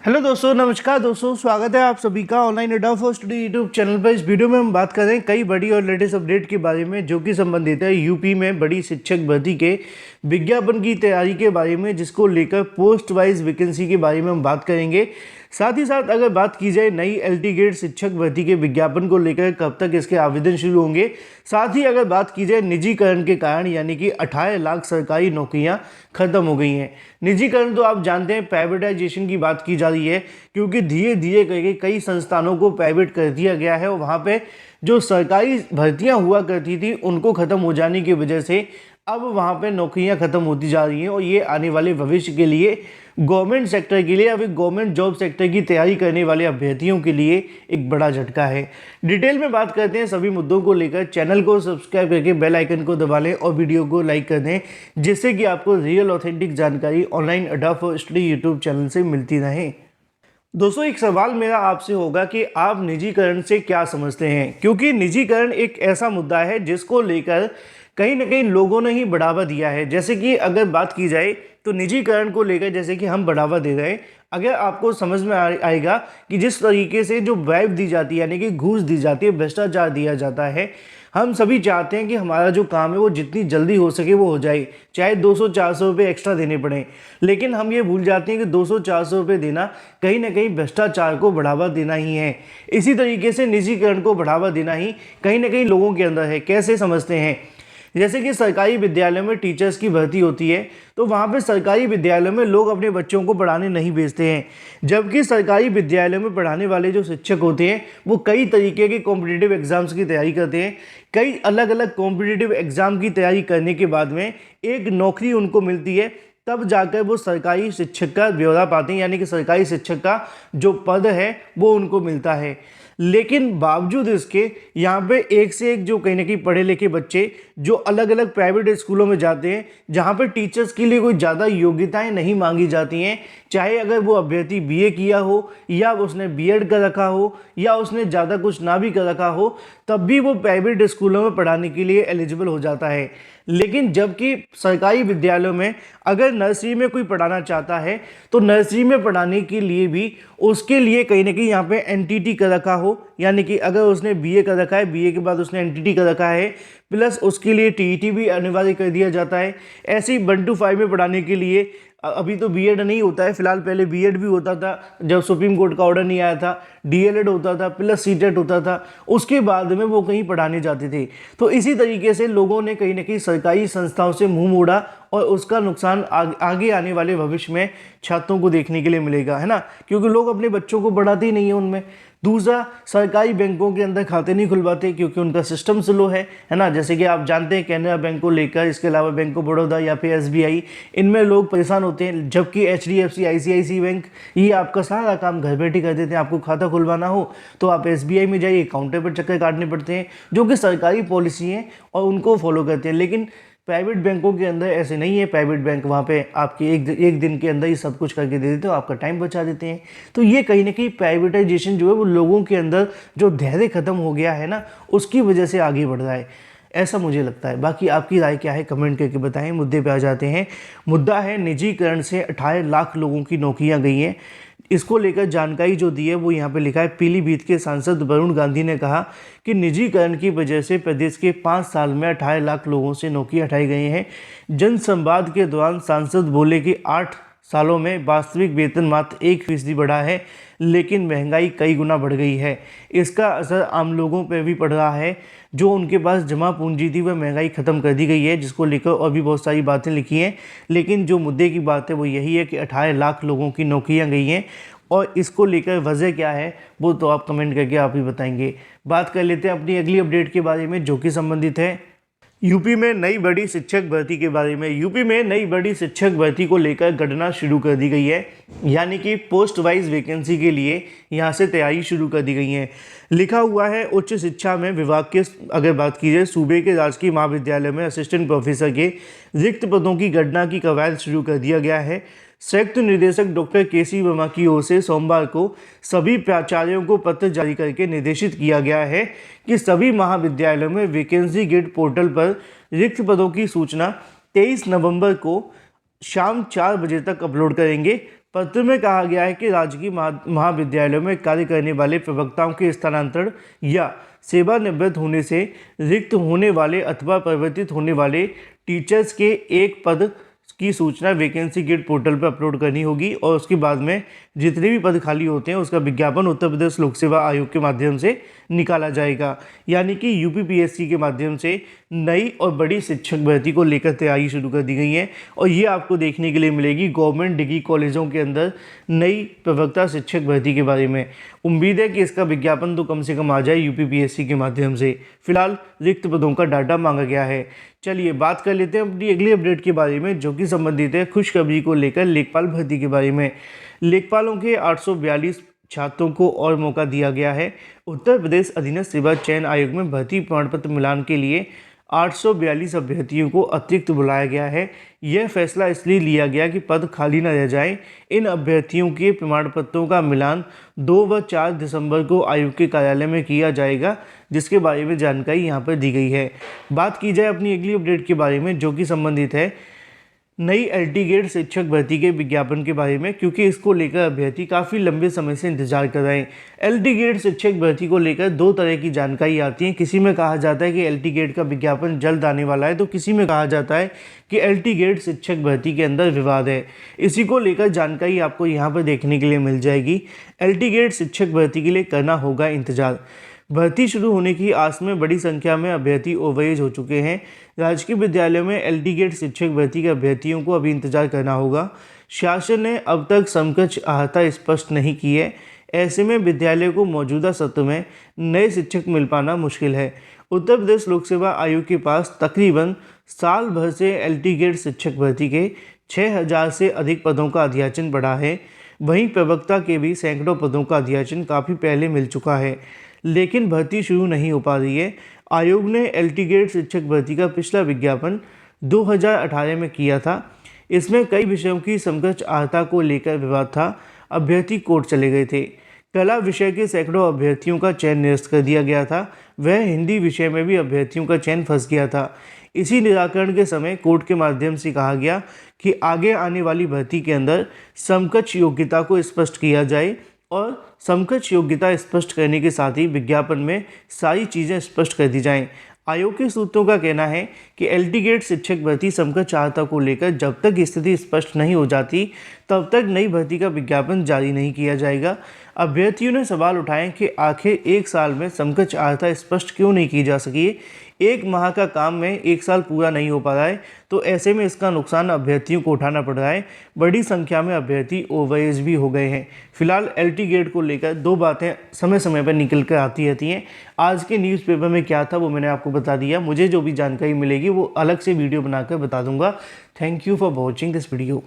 Hello दोस्तों, नमस्कार दोस्तों, स्वागत है आप सभी का ऑनलाइन अड्डा फॉर स्टडी यूट्यूब चैनल पर। इस वीडियो में हम बात करें कई बड़ी और लेटेस्ट अपडेट के बारे में जो कि संबंधित है यूपी में बड़ी शिक्षक भर्ती के विज्ञापन की तैयारी के बारे में, जिसको लेकर पोस्ट वाइज वैकेंसी के बारे में हम बात करेंगे। साथ ही साथ अगर बात की जाए नई एलटी ग्रेड शिक्षक भर्ती के विज्ञापन को लेकर कब तक इसके आवेदन शुरू होंगे, साथ ही अगर बात की जाए निजीकरण के कारण यानी कि 18 लाख सरकारी नौकरियां खत्म हो गई हैं। निजीकरण तो आप जानते हैं, प्राइवेटाइजेशन की बात की जा रही है, क्योंकि धीरे धीरे करके कई संस्थानों को प्राइवेट कर दिया गया है और वहाँ पे जो सरकारी भर्तियाँ हुआ करती थी उनको ख़त्म हो जाने की वजह से अब वहाँ पे नौकरियाँ ख़त्म होती जा रही हैं। और ये आने वाले भविष्य के लिए गवर्नमेंट सेक्टर के लिए या फिर गवर्नमेंट जॉब सेक्टर की तैयारी करने वाले अभ्यर्थियों के लिए एक बड़ा झटका है। डिटेल में बात करते हैं सभी मुद्दों को लेकर। चैनल को सब्सक्राइब करके बेल आइकन को दबा लें और वीडियो को लाइक कर दें, जिससे कि आपको रियल ऑथेंटिक जानकारी ऑनलाइन अड्डा फॉर स्टडी यूट्यूब चैनल से मिलती रहे। दोस्तों, एक सवाल मेरा आपसे होगा कि आप निजीकरण से क्या समझते हैं, क्योंकि निजीकरण एक ऐसा मुद्दा है जिसको लेकर कहीं ना कहीं लोगों ने ही बढ़ावा दिया है। जैसे कि अगर बात की जाए तो निजीकरण को लेकर जैसे कि हम बढ़ावा दे रहे हैं, अगर आपको समझ में आएगा कि जिस तरीके से जो ब्राइब दी जाती है यानी कि घूस दी जाती है, भ्रष्टाचार दिया जाता है, हम सभी चाहते हैं कि हमारा जो काम है वो जितनी जल्दी हो सके वो हो जाए, चाहे 200-400 रुपये एक्स्ट्रा देने पड़े। लेकिन हम ये भूल जाते हैं कि 200-400 रुपये देना कहीं ना कहीं भ्रष्टाचार को बढ़ावा देना ही है। इसी तरीके से निजीकरण को बढ़ावा देना ही कहीं ना कहीं लोगों के अंदर है। कैसे समझते हैं? जैसे कि सरकारी विद्यालयों में टीचर्स की भर्ती होती है तो वहाँ पे सरकारी विद्यालयों में लोग अपने बच्चों को पढ़ाने नहीं भेजते हैं, जबकि सरकारी विद्यालयों में पढ़ाने वाले जो शिक्षक होते हैं वो कई तरीके के कॉम्पिटिटिव एग्जाम्स की तैयारी करते हैं। कई अलग अलग कॉम्पिटिटिव एग्जाम की तैयारी करने के बाद में एक नौकरी उनको मिलती है, तब जाकर वो सरकारी शिक्षक का ब्यौरा पाते हैं, यानी कि सरकारी शिक्षक का जो पद है वो उनको मिलता है। लेकिन बावजूद इसके यहाँ पे एक से एक जो कहीं ना कहीं पढ़े लिखे बच्चे जो अलग अलग प्राइवेट स्कूलों में जाते हैं, जहाँ पे टीचर्स के लिए कोई ज़्यादा योग्यताएं नहीं मांगी जाती हैं, चाहे अगर वो अभ्यर्थी बीए किया हो या उसने बीएड कर रखा हो या उसने ज़्यादा कुछ ना भी कर रखा हो, तब भी वो प्राइवेट स्कूलों में पढ़ाने के लिए एलिजिबल हो जाता है। लेकिन जबकि सरकारी विद्यालयों में अगर नर्सरी में कोई पढ़ाना चाहता है तो नर्सरी में पढ़ाने के लिए भी उसके लिए कहीं ना कहीं यहाँ पे एनटीटी कर रखा हो, यानी कि अगर उसने बीए कर रखा है, बीए के बाद उसने एनटीटी कर रखा है, प्लस उसके लिए टीईटी भी अनिवार्य कर दिया जाता है। ऐसे ही 1 to 5 में पढ़ाने के लिए अभी तो बीएड नहीं होता है फिलहाल, पहले बीएड भी होता था जब सुप्रीम कोर्ट का ऑर्डर नहीं आया था, डीएलएड होता था प्लस सीटेट होता था, उसके बाद में वो कहीं पढ़ाने जाते थे। तो इसी तरीके से लोगों ने कहीं ना कहीं सरकारी संस्थाओं से मुंह मोड़ा और उसका नुकसान आगे आने वाले भविष्य में छात्रों को देखने के लिए मिलेगा, है ना, क्योंकि लोग अपने बच्चों को पढ़ाते ही नहीं है उनमें। दूसरा, सरकारी बैंकों के अंदर खाते नहीं खुलवाते क्योंकि उनका सिस्टम स्लो है ना। जैसे कि आप जानते हैं कैनरा बैंक को लेकर, इसके अलावा बैंक ऑफ बड़ौदा या फिर एसबीआई, इनमें लोग परेशान होते हैं, जबकि एचडीएफसी, आईसीआईसी बैंक ये आपका सारा काम घर बैठे कर देते हैं। आपको खाता खुलवाना हो तो आप एसबीआई में जाइए, काउंटर पर चक्कर काटने पड़ते हैं, जो कि सरकारी पॉलिसी है और उनको फॉलो करते हैं। लेकिन प्राइवेट बैंकों के अंदर ऐसे नहीं है। प्राइवेट बैंक वहाँ पे आपके एक दिन के अंदर ही सब कुछ करके दे देते हो, आपका टाइम बचा देते हैं। तो ये कहीं ना कहीं प्राइवेटाइजेशन जो है वो लोगों के अंदर जो धैर्य खत्म हो गया है ना, उसकी वजह से आगे बढ़ रहा है, ऐसा मुझे लगता है। बाकी आपकी राय क्या है कमेंट करके बताएं। मुद्दे पे आ जाते हैं। मुद्दा है निजीकरण से 18 लाख लोगों की नौकरियां गई हैं। इसको लेकर जानकारी जो दी है वो यहाँ पे लिखा है। पीलीभीत के सांसद वरुण गांधी ने कहा कि निजीकरण की वजह से प्रदेश के 5 साल में 18 लाख लोगों से नौकरी हटाई गई हैं। जनसंवाद के दौरान सांसद बोले कि 8 सालों में वास्तविक वेतन मात्र 1% बढ़ा है, लेकिन महंगाई कई गुना बढ़ गई है। इसका असर आम लोगों पर भी पड़ रहा है। जो उनके पास जमा पूंजी थी वह महंगाई ख़त्म कर दी गई है, जिसको लेकर और भी बहुत सारी बातें लिखी हैं। लेकिन जो मुद्दे की बात है वो यही है कि 18 लाख लोगों की नौकरियां गई हैं और इसको लेकर वजह क्या है वो तो आप कमेंट करके आप ही बताएंगे। बात कर लेते हैं अपनी अगली अपडेट के बारे में, जो कि संबंधित है यूपी में नई बड़ी शिक्षक भर्ती के बारे में। यूपी में नई बड़ी शिक्षक भर्ती को लेकर गणना शुरू कर दी गई है, यानी कि पोस्ट वाइज वैकेंसी के लिए यहाँ से तैयारी शुरू कर दी गई है। लिखा हुआ है उच्च शिक्षा में विभाग के अगर बात की जाए सूबे के राजकीय महाविद्यालय में असिस्टेंट प्रोफेसर के रिक्त पदों की गणना की कवायद शुरू कर दिया गया है। संयुक्त निदेशक डॉक्टर केसी वर्मा की ओर से सोमवार को सभी प्राचार्यों को पत्र जारी करके निर्देशित किया गया है कि सभी महाविद्यालयों में वैकेंसी गेट पोर्टल पर रिक्त पदों की सूचना 23 नवंबर को शाम 4 बजे तक अपलोड करेंगे। पत्र में कहा गया है कि राजकीय महाविद्यालयों में कार्य करने वाले प्रवक्ताओं के स्थानांतरण या सेवानिवृत्त होने से रिक्त होने वाले अथवा परिवर्तित होने वाले टीचर्स के एक पद की सूचना वैकेंसी गेट पोर्टल पर अपलोड करनी होगी और उसके बाद में जितने भी पद खाली होते हैं उसका विज्ञापन उत्तर प्रदेश लोक सेवा आयोग के माध्यम से निकाला जाएगा। यानी कि यूपीपीएससी के माध्यम से नई और बड़ी शिक्षक भर्ती को लेकर तैयारी शुरू कर दी गई है और ये आपको देखने के लिए मिलेगी गवर्नमेंट डिग्री कॉलेजों के अंदर नई प्रवक्ता शिक्षक भर्ती के बारे में। उम्मीद है कि इसका विज्ञापन तो कम से कम आ जाए यूपीपीएससी के माध्यम से। फिलहाल रिक्त पदों का डाटा मांगा गया है। चलिए बात कर लेते हैं अपनी अगली अपडेट के बारे में, जो कि संबंधित है खुशखबरी को लेकर लेखपाल भर्ती के बारे में। लेखपालों के 842 छात्रों को और मौका दिया गया है। उत्तर प्रदेश अधीनस्थ सेवा चयन आयोग में भर्ती प्रमाण पत्र मिलान के लिए 842 अभ्यर्थियों को अतिरिक्त बुलाया गया है। यह फैसला इसलिए लिया गया कि पद खाली न रह जाए। इन अभ्यर्थियों के प्रमाण पत्रों का मिलान 2 व 4 दिसंबर को आयोग के कार्यालय में किया जाएगा, जिसके बारे में जानकारी यहाँ पर दी गई है। बात की जाए अपनी अगली अपडेट के बारे में, जो कि संबंधित है नई एलटी गेट शिक्षक भर्ती के विज्ञापन के बारे में, क्योंकि इसको लेकर अभ्यर्थी काफ़ी लंबे समय से इंतजार कर रहे हैं। एलटी गेट शिक्षक भर्ती को लेकर दो तरह की जानकारी आती है। किसी में कहा जाता है कि एलटी गेट का विज्ञापन जल्द आने वाला है, तो किसी में कहा जाता है कि एलटी गेट शिक्षक भर्ती के अंदर विवाद है। इसी को लेकर जानकारी आपको यहाँ पर देखने के लिए मिल जाएगी। एलटी गेट शिक्षक भर्ती के लिए करना होगा इंतजार। भर्ती शुरू होने की आस में बड़ी संख्या में अभ्यर्थी ओवरएज हो चुके हैं। राजकीय विद्यालयों में एलटी गेट शिक्षक भर्ती के अभ्यर्थियों को अभी इंतजार करना होगा। शासन ने अब तक समकक्ष अहर्ता स्पष्ट नहीं की है। ऐसे में विद्यालय को मौजूदा सत्र में नए शिक्षक मिल पाना मुश्किल है। उत्तर प्रदेश लोक सेवा आयोग के पास तकरीबन साल भर से एलटी गेट शिक्षक भर्ती के 6000 से अधिक पदों का अध्याचन पड़ा है। वहीं प्रवक्ता के भी सैकड़ों पदों का अध्याचन काफ़ी पहले मिल चुका है, लेकिन भर्ती शुरू नहीं हो पा रही है। आयोग ने एलटी गेट शिक्षक भर्ती का पिछला विज्ञापन 2018 में किया था। इसमें कई विषयों की समकक्ष अहर्ता को लेकर विवाद था। अभ्यर्थी कोर्ट चले गए थे। कला विषय के सैकड़ों अभ्यर्थियों का चयन निरस्त कर दिया गया था। वह हिंदी विषय में भी अभ्यर्थियों का चयन फंस गया था। इसी निराकरण के समय कोर्ट के माध्यम से कहा गया कि आगे आने वाली भर्ती के अंदर समकक्ष योग्यता को स्पष्ट किया जाए और समकक्ष योग्यता स्पष्ट करने के साथ ही विज्ञापन में सारी चीज़ें स्पष्ट कर दी जाएं। आयोग के सूत्रों का कहना है कि एलटी गेट शिक्षक भर्ती समकक्ष अहर्ता को लेकर जब तक स्थिति स्पष्ट नहीं हो जाती तब तक नई भर्ती का विज्ञापन जारी नहीं किया जाएगा। अभ्यर्थियों ने सवाल उठाए कि आखिर 1 साल में समकक्ष अहर्ता स्पष्ट क्यों नहीं की जा सकी। 1 माह का काम में 1 साल पूरा नहीं हो पा रहा है, तो ऐसे में इसका नुकसान अभ्यर्थियों को उठाना पड़ रहा है। बड़ी संख्या में अभ्यर्थी ओवरएज भी हो गए हैं। फिलहाल एलटी गेट को लेकर दो बातें समय समय पर निकल कर आती रहती हैं। आज के न्यूज़पेपर में क्या था वो मैंने आपको बता दिया। मुझे जो भी जानकारी मिलेगी वो अलग से वीडियो बनाकर बता दूंगा। Thank you for watching this video.